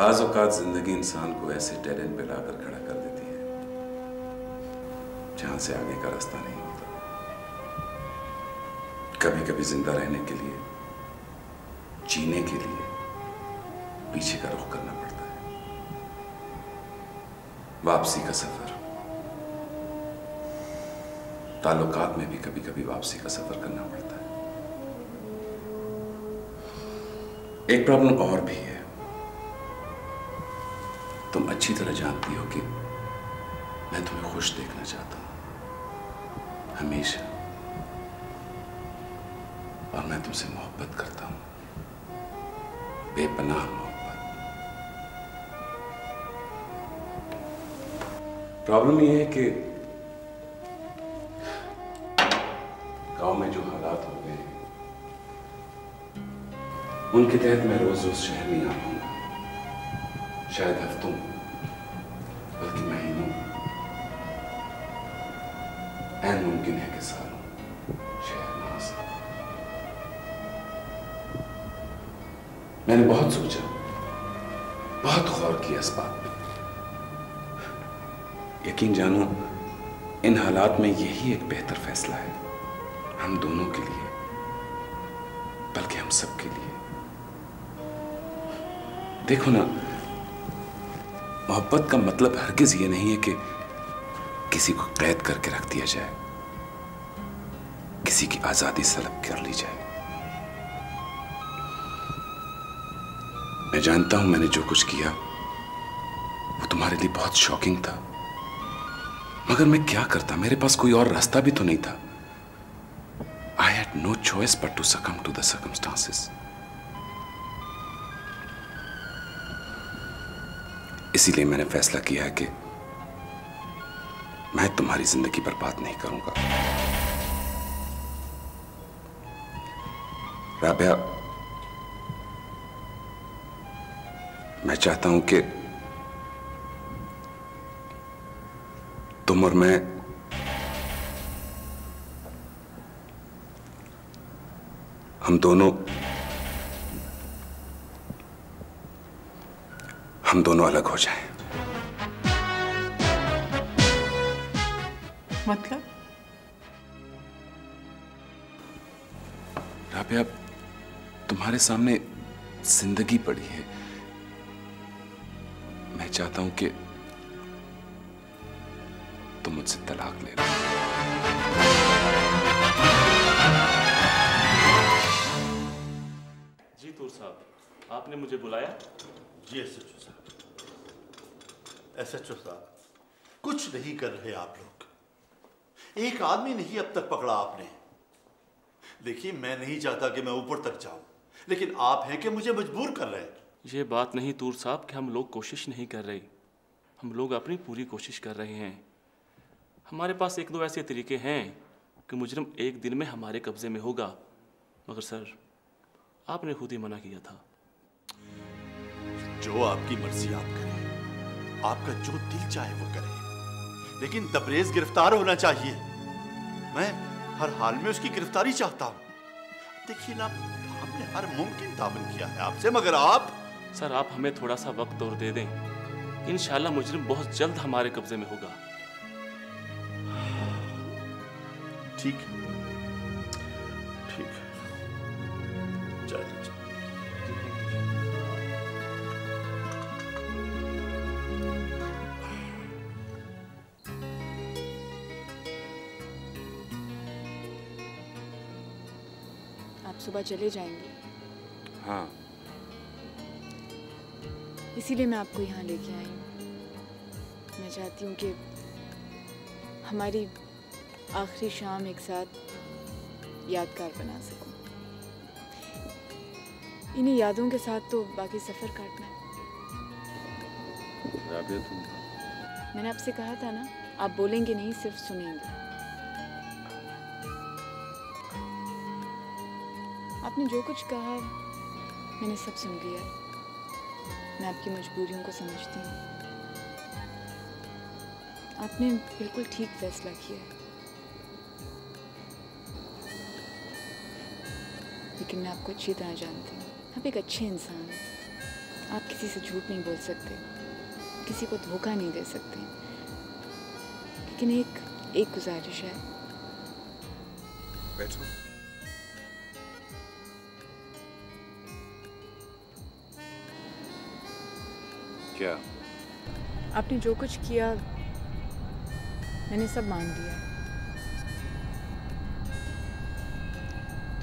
बाज़ औक़ात जिंदगी इंसान को ऐसे डेड एंड पे लाकर खड़ा कर देती है जहां से आगे का रास्ता नहीं होता। कभी कभी जिंदा रहने के लिए, जीने के लिए पीछे का रुख करना पड़ता है। वापसी का सफर, ताल्लुकात में भी कभी कभी वापसी का सफर करना पड़ता है। एक प्रॉब्लम और भी है। तुम अच्छी तरह जानती हो कि मैं तुम्हें खुश देखना चाहता हूं, हमेशा। और मैं तुमसे मोहब्बत करता हूं, बेपनाह मोहब्बत। प्रॉब्लम यह है कि गांव में जो हालात हो गए हैं उनके तहत मैं रोज रोज शहर नहीं आ पाऊंगा। शायद हफ्तों बल्कि महीनों, ऐन मुमकिन है कि सालों शहर ना आ सकूं। मैंने बहुत सोचा, बहुत गौर किया इस बात पे। यकीन जानो, इन हालात में यही एक बेहतर फैसला है, हम दोनों के लिए, बल्कि हम सब के लिए। देखो ना, मोहब्बत का मतलब हरगिज ये नहीं है कि किसी को कैद करके रख दिया जाए, किसी की आजादी सलब कर ली जाए। मैं जानता हूं मैंने जो कुछ किया वो तुम्हारे लिए बहुत शॉकिंग था, मगर मैं क्या करता, मेरे पास कोई और रास्ता भी तो नहीं था। I had no choice but to succumb to the circumstances. इसीलिए मैंने फैसला किया है कि मैं तुम्हारी जिंदगी बर्बाद नहीं करूंगा। राबिया, मैं चाहता हूं कि तुम और मैं हम दोनों अलग हो जाएं। मतलब? राबिया, तुम्हारे सामने जिंदगी पड़ी है। मैं चाहता हूं कि तुम मुझसे तलाक ले लो। जी तूर साहब, आपने मुझे बुलाया? जी एसएचओ साहब। एसएचओ साहब, कुछ नहीं कर रहे आप लोग। एक आदमी नहीं अब तक पकड़ा आपने। देखिए, मैं नहीं चाहता कि मैं ऊपर तक जाऊं, लेकिन आप हैं कि मुझे मजबूर कर रहे हैं। ये बात नहीं तूर साहब कि हम लोग कोशिश नहीं कर रहे, हम लोग अपनी पूरी कोशिश कर रहे हैं। हमारे पास एक दो ऐसे तरीके हैं कि मुजरिम एक दिन में हमारे कब्जे में होगा, मगर सर आपने खुद ही मना किया था। जो आपकी मर्जी आप करें, आपका जो दिल चाहे वो करें, लेकिन तबरेज गिरफ्तार होना चाहिए। मैं हर हाल में उसकी गिरफ्तारी चाहता हूं। देखिए ना, हमने हर मुमकिन ताबन किया है आपसे, मगर आप। सर आप हमें थोड़ा सा वक्त और दे दें, इंशाल्लाह मुजरिम बहुत जल्द हमारे कब्जे में होगा। ठीक है, ठीक है, चलिए। आप सुबह चले जाएंगे? हाँ, इसीलिए मैं आपको यहाँ लेके आई हूँ। मैं चाहती हूँ कि हमारी आखिरी शाम एक साथ यादगार बना सकूं। इन्हीं यादों के साथ तो बाकी सफ़र काटना है। राबिया, तुम मैंने आपसे कहा था ना, आप बोलेंगे नहीं, सिर्फ सुनेंगे। आपने जो कुछ कहा मैंने सब सुन लिया। मैं आपकी मजबूरियों को समझती हूँ। आपने बिल्कुल ठीक फैसला किया है, लेकिन मैं आपको अच्छी तरह जानती हूँ। आप एक अच्छे इंसान हैं। आप किसी से झूठ नहीं बोल सकते, किसी को धोखा नहीं दे सकते, लेकिन एक गुजारिश है। बैठो। क्या? आपने जो कुछ किया मैंने सब मान लिया,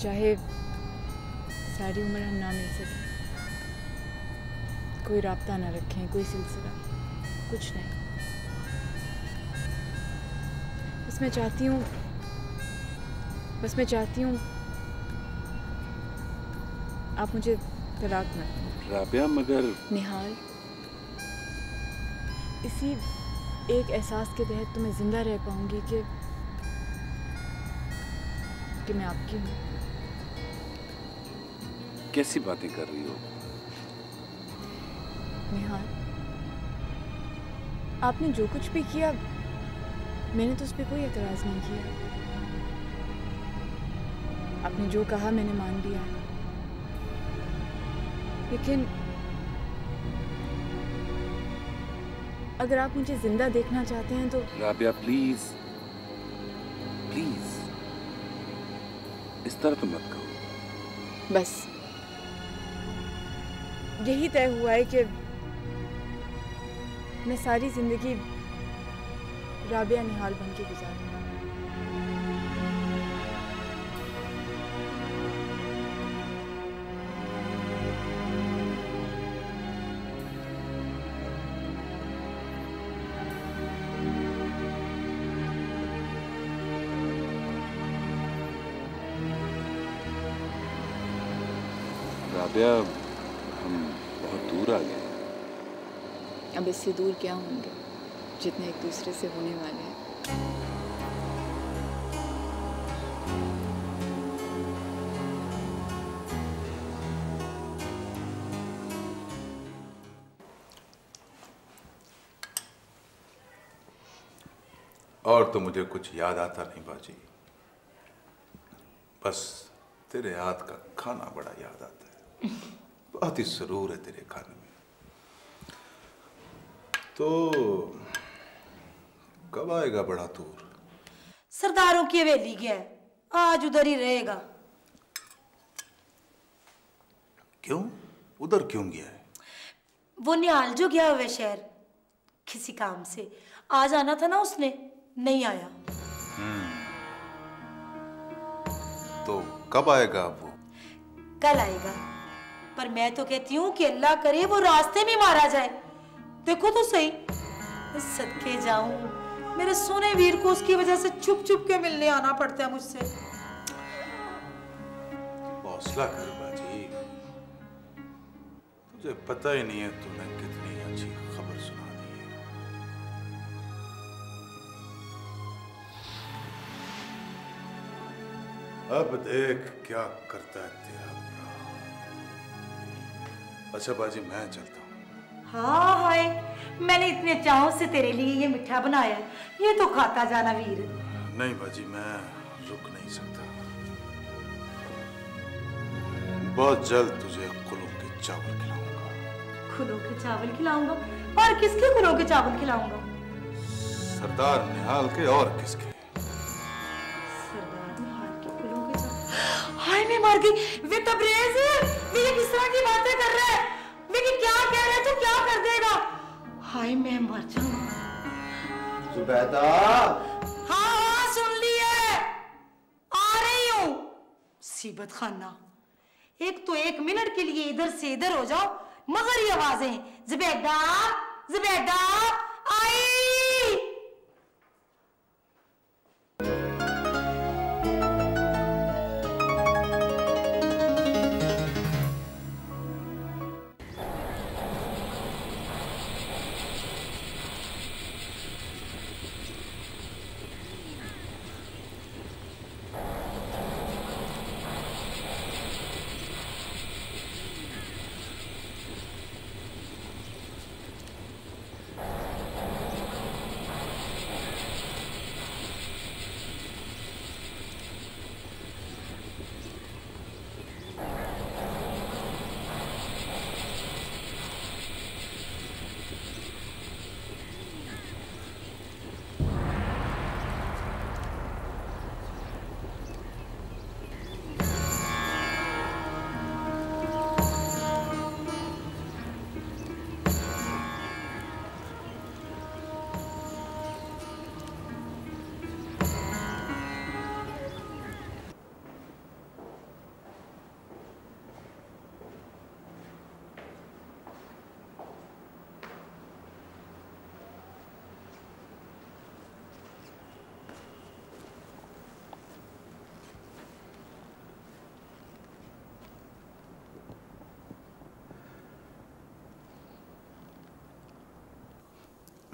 चाहे सारी उम्र हम ना मिल सके, कोई राब्ता ना रखें, कोई सिलसिला, कुछ नहीं। बस मैं चाहती हूँ आप मुझे तलाक मत दो। राबिया, मगर निहाल, इसी एक एहसास के तहत तो मैं जिंदा रह पाऊंगी कि मैं आपकी हूँ। कैसी बातें कर रही हो? निहाल, आपने जो कुछ भी किया मैंने तो उस पर कोई एतराज नहीं किया। आपने जो कहा मैंने मान लिया, लेकिन अगर आप मुझे जिंदा देखना चाहते हैं तो राबिया, प्लीज प्लीज इस तरह तो मत कहो। बस यही तय हुआ है कि मैं सारी जिंदगी राबिया निहाल बन के गुजारूंगा। राबिया, हम बहुत दूर आ गए। अब इससे दूर क्या होंगे जितने एक दूसरे से होने वाले हैं। और तो मुझे कुछ याद आता नहीं बाजी, बस तेरे हाथ का खाना बड़ा याद आता है। बहुत ही सुरूर है तेरे खाने में। तो कब आएगा बड़ा तूर? सरदारों की हवेली गया है, आज उधर ही रहेगा। क्यों? उधर क्यों गया है? वो निहाल जो गया हुआ शहर किसी काम से, आज आना था ना उसने, नहीं आया। तो कब आएगा वो? कल आएगा, पर मैं तो कहती हूँ कि अल्लाह करे वो रास्ते में मारा जाए। देखो तो सही, सदके जाऊं, मेरे सोने वीर को उसकी वजह से छुप छुप के मिलने आना पड़ता है मुझसे। हौसला कर बाजी, तुझे पता ही नहीं है तूने कितनी अच्छी खबर सुना दी है। अब देख क्या करता है तेरा भरा। अच्छा बाजी, मैं चलता हूँ। हाँ हाय, मैंने इतने चाहों से तेरे लिए ये मिठा बनाया, ये तो खाता जाना वीर। नहीं बाजी, मैं रुक नहीं सकता। बहुत जल्द तुझे कुलों के चावल खिलाऊंगा। कुलों के चावल खिलाऊंगा? और किसके कुलों के चावल खिलाऊंगा? सरदार निहाल के। और किसके? सरदार निहाल के कुलों के चावल। हाय मैं मर गई। वे तबरेज, वे ये किस तरह की बातें कर रहा है? वे क्या कह रहा है? तो क्या कर देगा? हाय मैं मर जाऊंगा। जुबैदा। हाँ सुन लिए, आ रही हूँ। सीबत खाना, एक तो 1 मिनट के लिए इधर से इधर हो जाओ, मगर ये आवाजें, जुबैदा जुबैदा आई।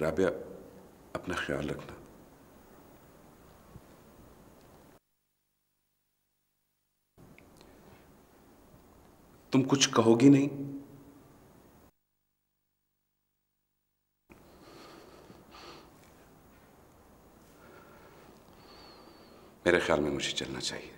राबिया, अपना ख्याल रखना। तुम कुछ कहोगी नहीं? मेरे ख्याल में मुझे चलना चाहिए।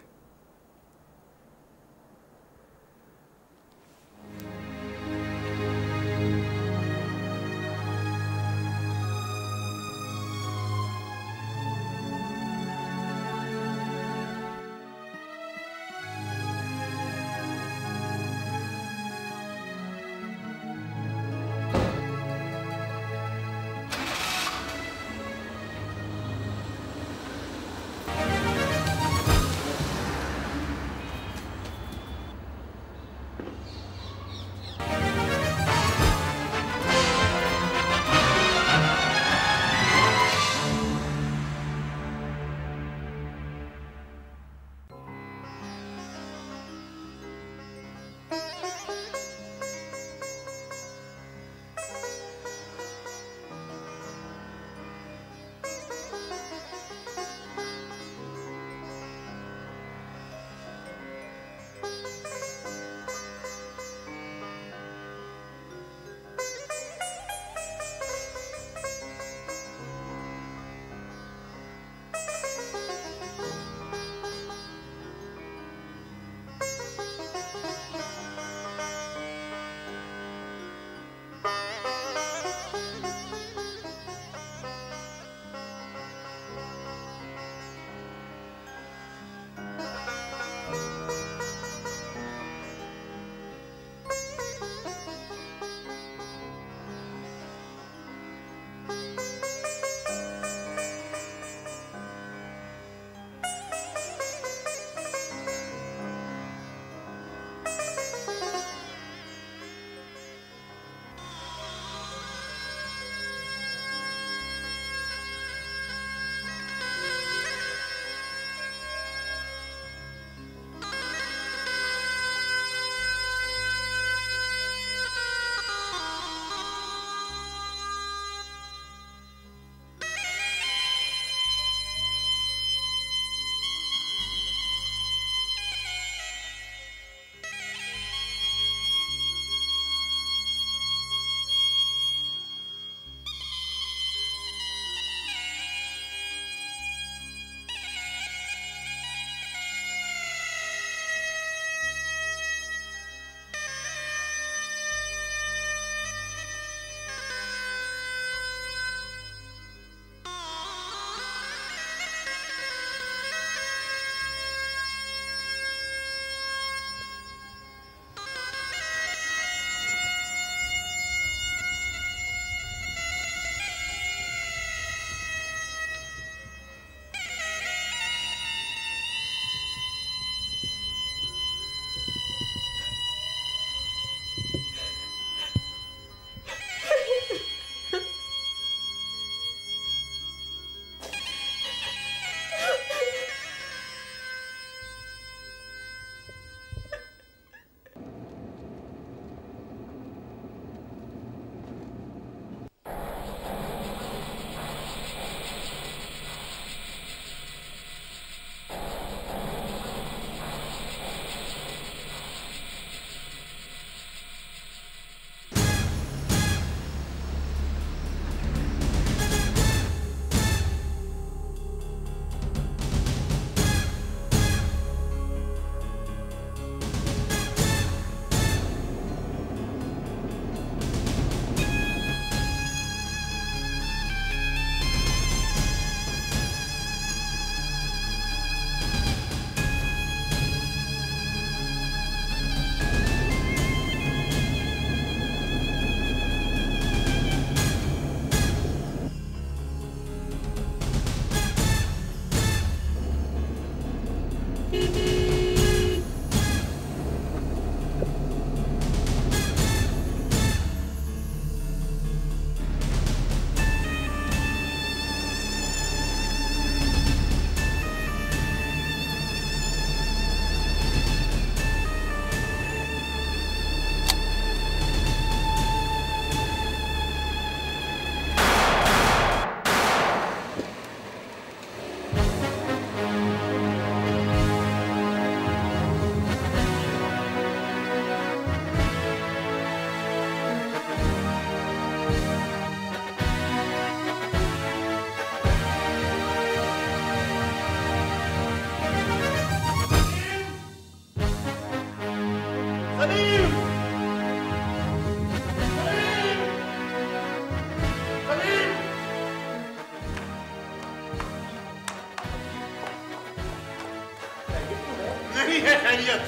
नहीं है खैरियत।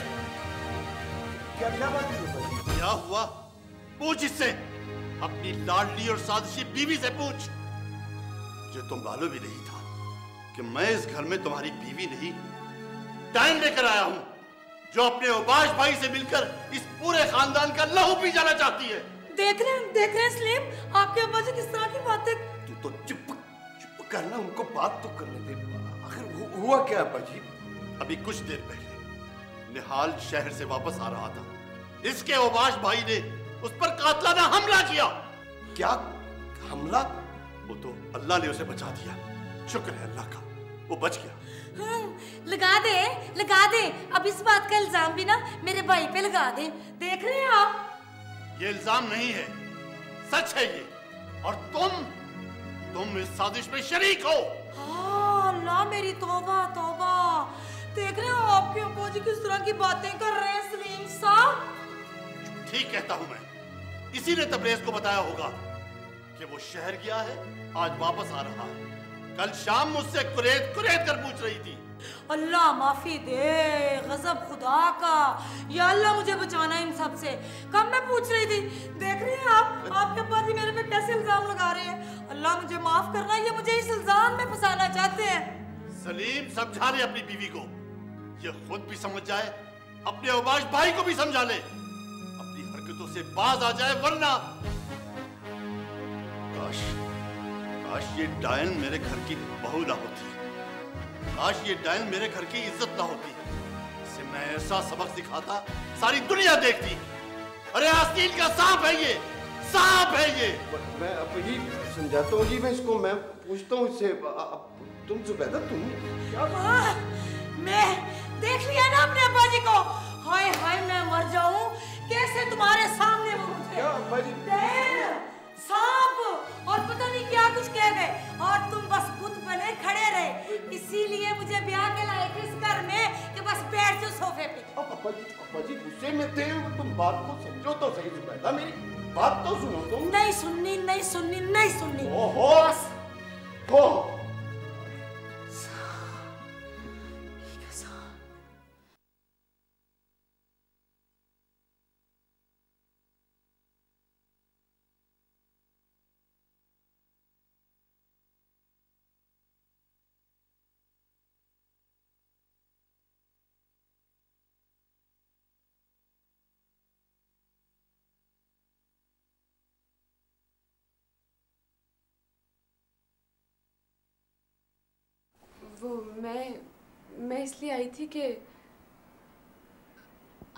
क्या क्या बात है? क्या हुआ? पूछ इससे, अपनी लाडली और साजिशी बीवी से पूछ। मुझे तो मालूम ही नहीं था कि मैं इस घर में तुम्हारी बीवी नहीं टाइम लेकर आया हूं, जो अपने उबाश भाई से मिलकर इस पूरे खानदान का लहू पी जाना चाहती है। देख रहे हैं सलीम, आपके अब्बा जी किस तरह की बातें। तू तो चुप करना, उनको बात तो करने दे। आखिर हुआ क्या अब्बा जी? अभी कुछ देर पहले निहाल शहर से वापस आ रहा था, इसके उबाश भाई ने उस पर कातलाना हमला किया। क्या हमला? वो तो अल्लाह ने उसे बचा दिया, शुक्र है अल्लाह का, वो बच गया। हाँ, लगा दे। अब इस बात का इल्जाम भी ना मेरे भाई पे लगा दे। देख रहे हैं आप, ये इल्जाम नहीं है, सच है ये। और तुम इस साजिश में शरीक हो। हाँ, अल्लाह मेरी तौबा। देख रहे हो आपके अब्बा जी किस तरह की बातें कर रहे हैं सलीम साहब। ठीक कहता हूं मैं, इसी ने तबरेज को बताया होगा कि वो शहर गया है, आज वापस आ रहा है। कल शाम मुझसे कुरेद कर पूछ रही थी। अल्लाह माफी दे, गजब खुदा का। या अल्लाह मुझे बचाना इन सब से। कब मैं पूछ रही थी। देख रही हैं आप, आपके अब्बा जी मेरे पे कैसे इल्जाम लगा रहे हैं। अल्लाह मुझे माफ करना, ये मुझे इस इल्जाम में फंसाना चाहते हैं। सलीम समझा रहे अपनी बीवी को, ये खुद भी समझ जाए, अपने उबाश भाई को भी समझा ले, अपनी हरकतों से बाज आ जाए, वरना काश ये डायन मेरे घर की बहू ना होती, काश ये डायन मेरे घर की इज्जत ना होती। इसे मैं ऐसा सबक सिखाता, सारी दुनिया देखती। अरे आस्तीन का सांप है ये, सांप है ये। मैं अब ही समझाता हूँ जी, मैं पूछता हूँ इससे। तुम जुबैदा, तुम क्या? मैं देख लिया ना अपने अब्बा जी को। हाय मैं मर जाऊं कैसे तुम्हारे सामने वो मुझे। क्या अब्बा जी? सांप और पता नहीं क्या कुछ कह गए, और तुम बस बुत बने खड़े रहे। इसीलिए मुझे ब्याह के लाए थे इस घर में कि बस बैठ जाओ सोफे पे। अब्बा जी गुस्से में थे, तुम बात को समझो तो सही जुबैदा, मेरी बात तो सुनो तुम। नहीं सुननी। ओहो बस वो मैं इसलिए आई थी कि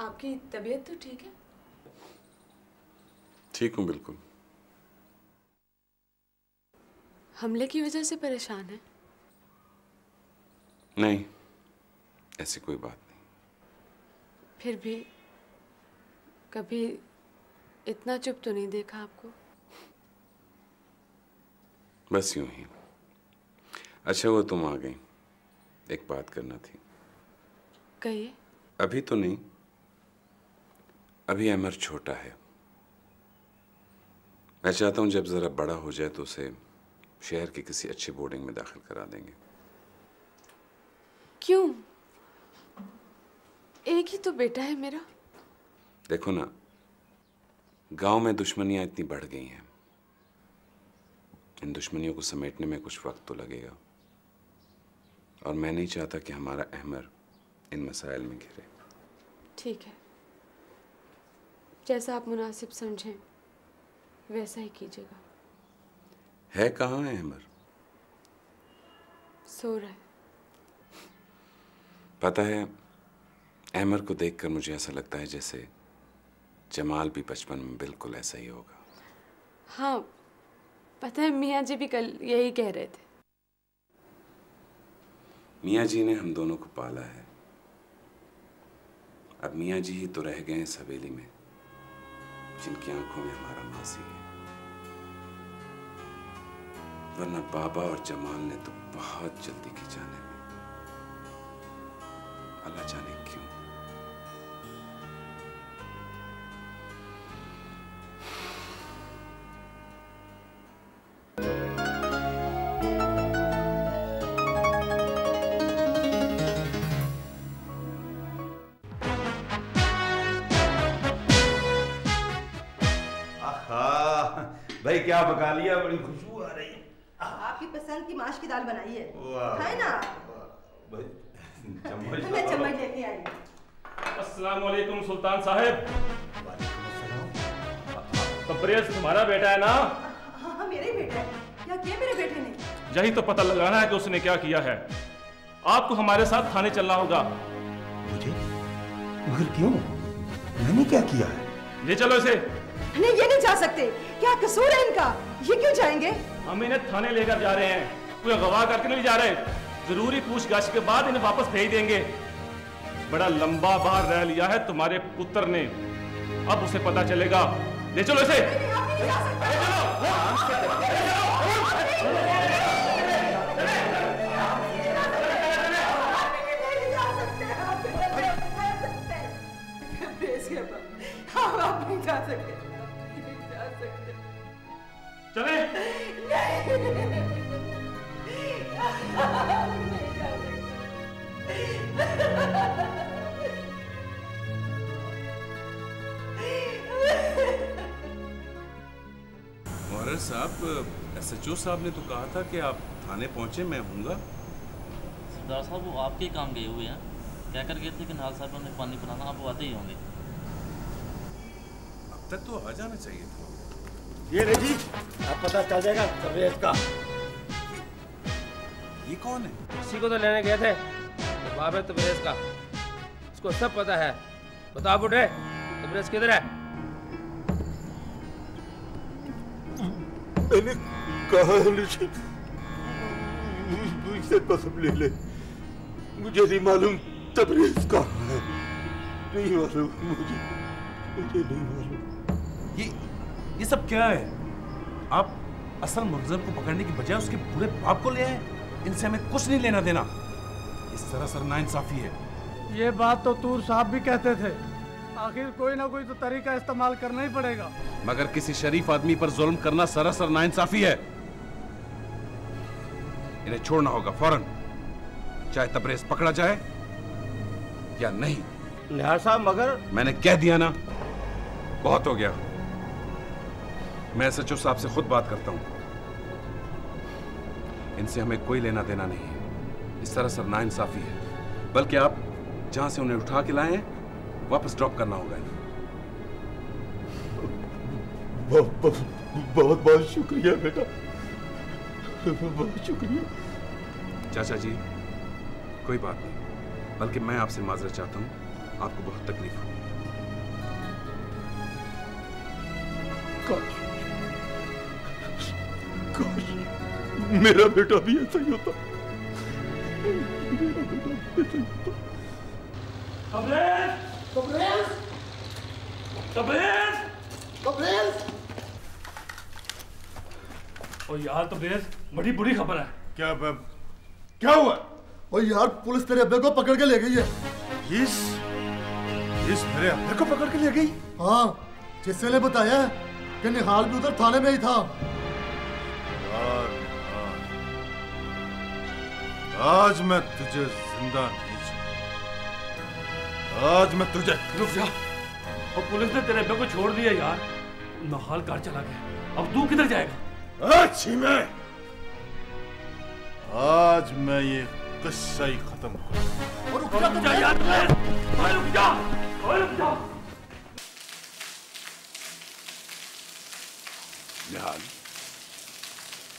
आपकी तबीयत तो ठीक है? ठीक हूँ बिल्कुल। हमले की वजह से परेशान है? नहीं, ऐसी कोई बात नहीं। फिर भी कभी इतना चुप तो नहीं देखा आपको। बस यूं ही। अच्छा हुआ तुम आ गई, एक बात करना थी। कहिए। अभी तो नहीं, अभी अमर छोटा है। मैं चाहता हूं जब जरा बड़ा हो जाए तो उसे शहर के किसी अच्छे बोर्डिंग में दाखिल करा देंगे। क्यों? एक ही तो बेटा है मेरा। देखो ना, गांव में दुश्मनियां इतनी बढ़ गई हैं, इन दुश्मनियों को समेटने में कुछ वक्त तो लगेगा, और मैं नहीं चाहता कि हमारा अहमर इन मसाइल में घिरे। ठीक है, जैसा आप मुनासिब समझें वैसा ही कीजिएगा। है कहाँ है अहमर? सो रहा है। पता है, अहमर को देखकर मुझे ऐसा लगता है जैसे जमाल भी बचपन में बिल्कुल ऐसा ही होगा। हाँ, पता है मियाँ जी भी कल यही कह रहे थे। मियाँ जी ने हम दोनों को पाला है, अब मियाँ जी ही तो रह गए इस हवेली में जिनकी आंखों में हमारा मासी है, वरना बाबा और जमाल ने तो बहुत जल्दी की जाने में, अल्लाह जाने क्यों। क्या पका लिया, बड़ी खुशबू आ रही है। आपकी पसंद की माश की दाल बनाई है, वाह, खाए ना। चम्मच मैं चम्मच लेके आई। अस्सलाम वालेकुम सुल्तान साहब। तब्रेज़ तुम्हारा बेटा है ना? हाँ मेरे ही बेटा है। क्या किया मेरे बेटे ने? यही तो पता लगाना है कि उसने क्या किया है। आपको हमारे साथ थाने चलना होगा। मुझे? मगर क्यों? मैंने क्या किया है? ले चलो इसे। नहीं ये नहीं जा सकते। क्या कसूर है इनका? ये क्यों जाएंगे? हम इन्हें थाने लेकर जा रहे हैं, कोई अगवा करके नहीं जा रहे। जरूरी पूछताछ के बाद इन्हें वापस भेज देंगे। बड़ा लंबा बार रह लिया है तुम्हारे पुत्र ने, अब उसे पता चलेगा। ले चलो इसे। आप नहीं जा सकते, नहीं जा सकते। चले। मौर्य साहब, SHO साहब ने तो कहा था कि आप थाने पहुंचे, मैं हूँगा। सरदार साहब वो आपके काम गए हुए हैं, क्या कर गए थे कि नाल साहब ने पानी पिलाना, आप वो आते ही होंगे। अब तक तो आ जाना चाहिए था। ये रे जी, अब पता चल जाएगा तबरेज़ का। ये कौन है? इसी को तो लेने गए थे, तो बाप है तबरेज़ का, उसको सब पता है। बताओ बुढ़े, तबरेज़ किधर है? मैंने कहा है मुझसे कसम ले ले, मुझे नहीं मालूम तबरेज़ कहाँ है, नहीं मालूम मुझे नहीं मालूम। ये सब क्या है? आप असल मुलज़िम को पकड़ने की बजाय उसके पूरे बाप को ले आए। इनसे हमें कुछ नहीं लेना देना। इस सरासर नाइंसाफी है। ये बात तो तूर साहब भी कहते थे। आखिर कोई ना कोई तो तरीका इस्तेमाल करना ही पड़ेगा। मगर किसी शरीफ आदमी पर जुल्म करना सरासर नाइंसाफी है। इन्हें छोड़ना होगा फौरन, चाहे तबरेज़ पकड़ा जाए या नहीं। निहार साहब मगर मैंने कह दिया ना, बहुत हो गया। मैं SHO साहब से खुद बात करता हूं। इनसे हमें कोई लेना देना नहीं है। इस तरह सर नाइंसाफी है। बल्कि आप जहां से उन्हें उठा के लाए हैं वापस ड्रॉप करना होगा इन्हें। बहुत बहुत शुक्रिया बेटा, बहुत शुक्रिया। चाचा जी कोई बात नहीं, बल्कि मैं आपसे माजरत चाहता हूं, आपको बहुत तकलीफ हो। काश मेरा बेटा भी ऐसा ही होता, मेरा बेटा भी ऐसा ही होता। तबरेज़! तबरेज़! तबरेज़! तबरेज़! ओ यार तबरेज़, बड़ी बुरी खबर है। क्या हुआ? और यार पुलिस तेरे अब्बे को पकड़ के ले गई है। इस मेरे अब्बे को पकड़ के ले गई? हाँ, जिससे ने बताया कि निहाल भी उधर थाने में ही था। आज मैं तुझे जिंदा नहीं छोड़ूंगा। आज मैं तुझे। रुक जा, और पुलिस ने तेरे अब्बे को छोड़ दिया यार। निहाल घर चला गया, अब तू किधर जाएगा? अच्छी मैं आज मैं ये किस्सा ही खत्म करूंगा। रुक जा यार, रुक जा, रुक जा। निहाल,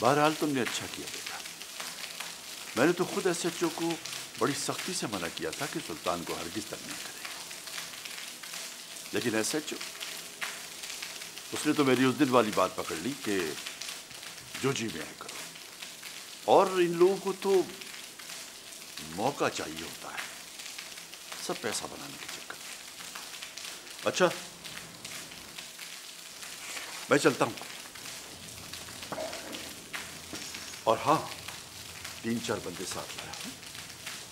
बहरहाल तुमने अच्छा किया बेटा। मैंने तो खुद SHO को बड़ी सख्ती से मना किया था कि सुल्तान को हरगिज तक नहीं करे, लेकिन SHO उसने तो मेरी उस दिन वाली बात पकड़ ली कि जो जी में आए करो। और इन लोगों को तो मौका चाहिए होता है, सब पैसा बनाने के चक्कर में। अच्छा, मैं चलता हूं। और हाँ, 3-4 बंदे साथ लाया हूं,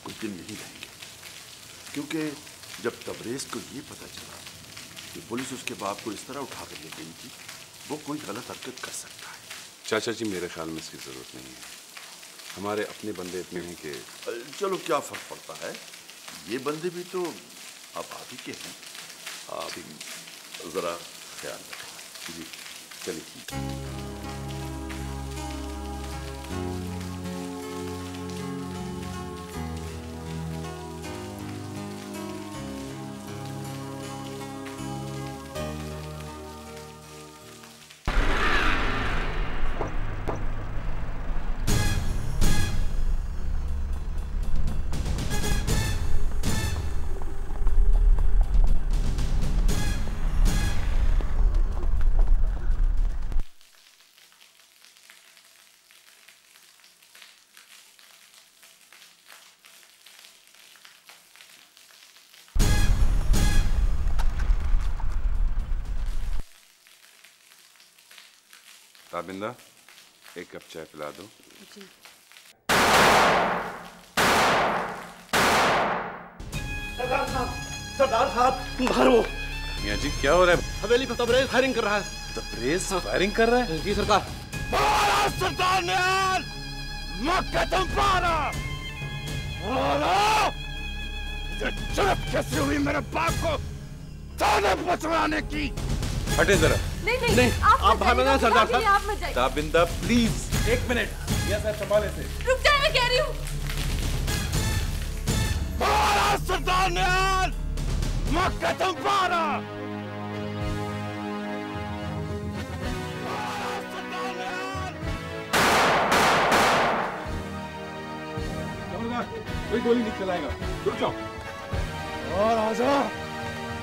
कुछ दिन यहीं रहेंगे, क्योंकि जब तबरेज़ को ये पता चला कि पुलिस उसके बाप को इस तरह उठा कर ले गई थी, वो कोई गलत हरकत कर सकता है। चाचा जी मेरे ख्याल में इसकी जरूरत नहीं है। हमारे अपने बंदे इतने हैं कि चलो क्या फर्क पड़ता है, ये बंदे भी तो अब आप ही के हैं। आप ही जरा ख्याल रखें। जी चलिए। ताबिंदा, एक कप चाय पिला दो। जी। सरदार साहब, बाहर हो। मियां जी, क्या हो रहा है? हवेली पर तबरेज फायरिंग कर रहा है। तबरेज फायरिंग कर रहा है? जी सरकार। सरदार निहाल, मक्का तुम पारा। जरूरत कैसे हुई मेरे बाप को थाने पहुंचवाने की? हटे जरा। नहीं, आप बाहर में ना सरदार साहब। ताबिंदा प्लीज। 1 मिनट, यह सर संभाले से। रुक जाए, मैं कह रही हूँ। सरदार निहाल, मक्का तुम पारा। कोई गोली नहीं चलाएगा, रुक जाओ। और आजा,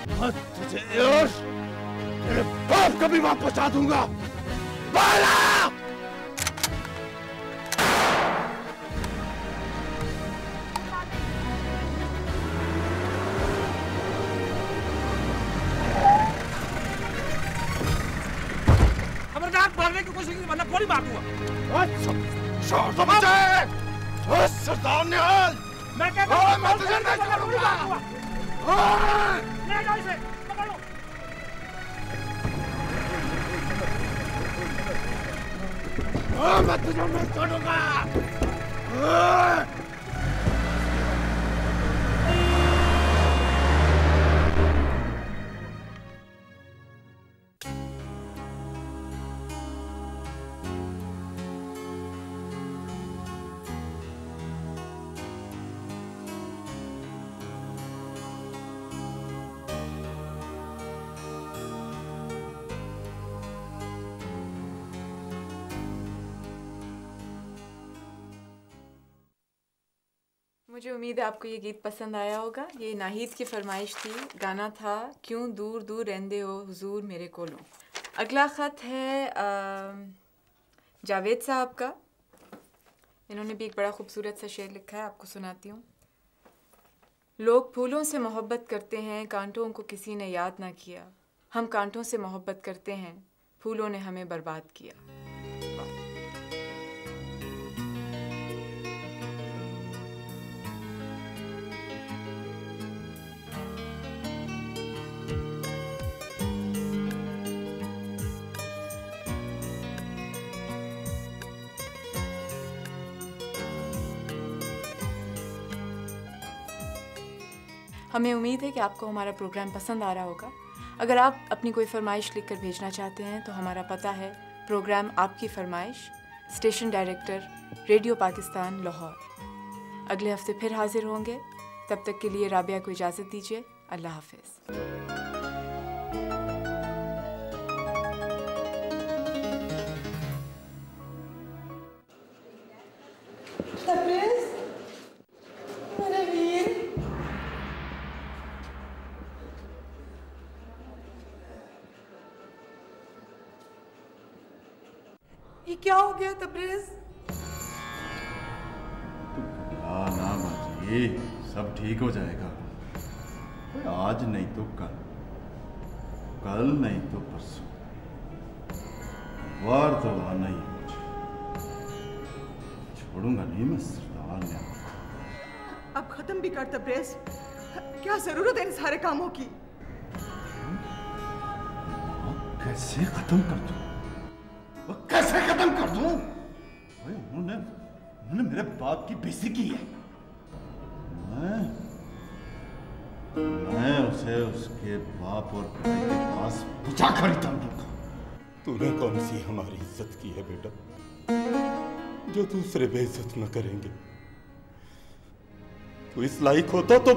मैं तुझे यश तेरे बाप को भी वापस आ दूंगा। बाला! हमारे नाक मारने की कोशिश की, वरना गोली मार दूंगा। छोड़ दो मुझे! सरदार निहाल, मैं कहता हूं मैं तुझे नहीं छोड़ूंगा। ले जाओ इसे, पकड़ो। मैं तुझे नहीं छोड़ूंगा। मुझे उम्मीद है आपको ये गीत पसंद आया होगा। ये नाहिद की फरमाइश थी। गाना था क्यों दूर दूर रहंदे हो हुजूर मेरे कोलों। अगला ख़त है जावेद साहब का। इन्होंने भी एक बड़ा खूबसूरत सा शेर लिखा है, आपको सुनाती हूँ। लोग फूलों से मोहब्बत करते हैं, कांटों को किसी ने याद ना किया। हम कांटों से मोहब्बत करते हैं, फूलों ने हमें बर्बाद किया। हमें उम्मीद है कि आपको हमारा प्रोग्राम पसंद आ रहा होगा। अगर आप अपनी कोई फरमाइश लिखकर भेजना चाहते हैं तो हमारा पता है प्रोग्राम आपकी फरमाइश, station director, radio Pakistan, Lahore. अगले हफ्ते फिर हाजिर होंगे। तब तक के लिए राबिया को इजाज़त दीजिए। अल्लाह हाफिज़। ये क्या हो गया तबरेज? ना माजी, सब ठीक हो जाएगा। आज नहीं तो कल, कल नहीं तो परसों, वार तो आना ही मुझे। छोड़ूंगा नहीं मैं सरदार ने। अब खत्म भी कर तबरेज, क्या जरूरत है इन सारे कामों की? कैसे खत्म कर दूं? कैसे खत्म कर दूं? उन्होंने मेरे बाप की बेइज्जती की है। मैं उसे उसके बाप और भाई के पास बुझा कर ही दूंगा। तूने कौन सी हमारी इज्जत की है बेटा, जो दूसरे बेइज्जत न करेंगे? तू इस लायक होता तो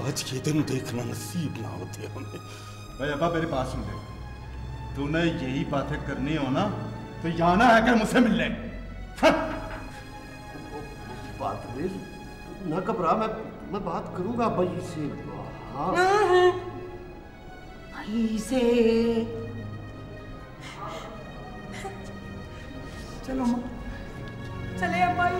आज के दिन देखना नसीब ना होते हमें। भाई अब्बा मेरी बात सुन ले। तूने यही बातें करनी हो ना तो जाना है कि मुझसे मिल ले। बात न घबरा, मैं बात करूंगा भाई से। हाँ भाई से। चलो माँ, चले अब भाई।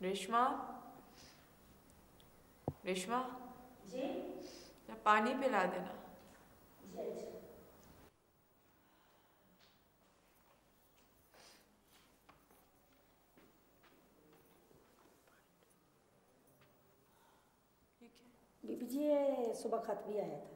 रेशमा, रेशमा जी, पानी पिला देना। बीबी जी ये सुबह खत भी आया था।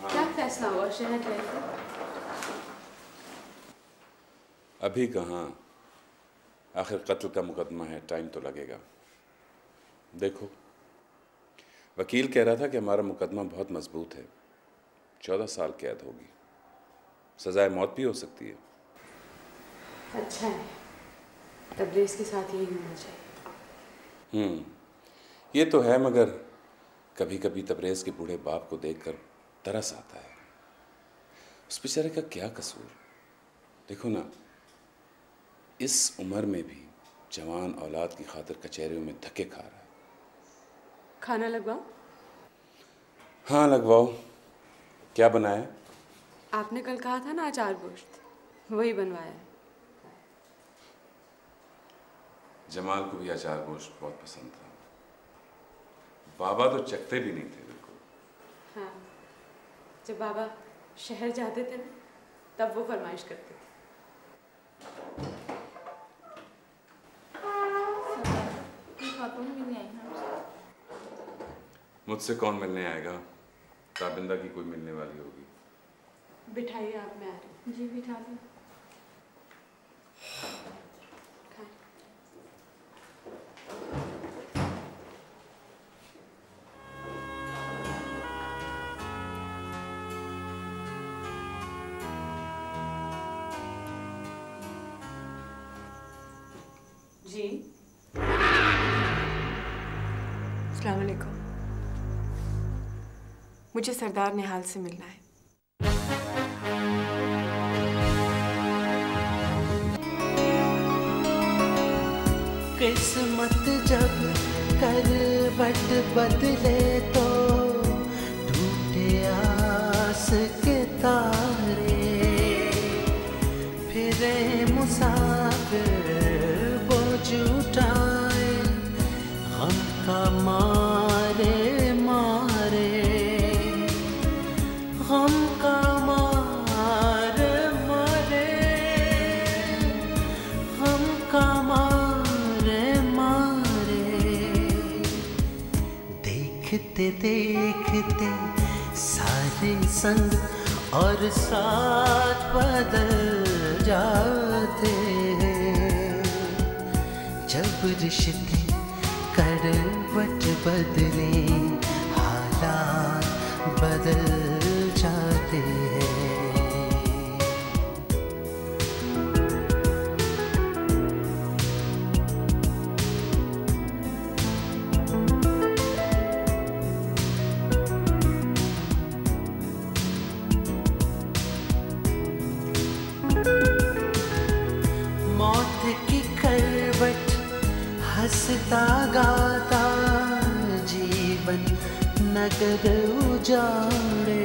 क्या फैसला हुआ शहर गए थे? अभी कहाँ, आखिर कत्ल का मुकदमा है, टाइम तो लगेगा। देखो, वकील कह रहा था कि हमारा मुकदमा बहुत मजबूत है, 14 साल कैद होगी, सजाए मौत भी हो सकती है। अच्छा है, तबरेज़ के साथ यही होना चाहिए। ये तो है, मगर कभी कभी तबरेज़ के बूढ़े बाप को देखकर तरस आता है। उस बेचारे का क्या कसूर? देखो ना, इस उम्र में भी जवान औलाद की खातिर कचहरियों में धक्के खा रहा है। खाना लगवाओ? हाँ लगवाओ। क्या बनाया? आपने कल कहा था ना अचार गोश्त, वही बनवाया है। जमाल को भी अचार गोश्त बहुत पसंद था। बाबा तो चखते भी नहीं थे बिल्कुल। हाँ, जब बाबा शहर जाते थे ना, तब वो फरमाइश करते थे। मुझसे कौन मिलने आएगा? ताबिंदा की कोई मिलने वाली होगी। बिठाइए आप, मैं आ रही हूँ। जी बिठा दो। जी अस्सलाम वालेकुम। मुझे सरदार निहाल से मिलना है। किस्मत जब करवट बदले तो टूटे आस के तारे, फिरे मुसाफिर बोझ उठाए गम का मारे मारे, गम का मारे मारे, गम का मारे मारे। देखते देखते सारे संग और साथ बदल जाते हैं, जब रिश्ते करवट बदले हालात बदल जाते हैं। मौत की करवट हंसता गाता जीवन नगर उजाड़े,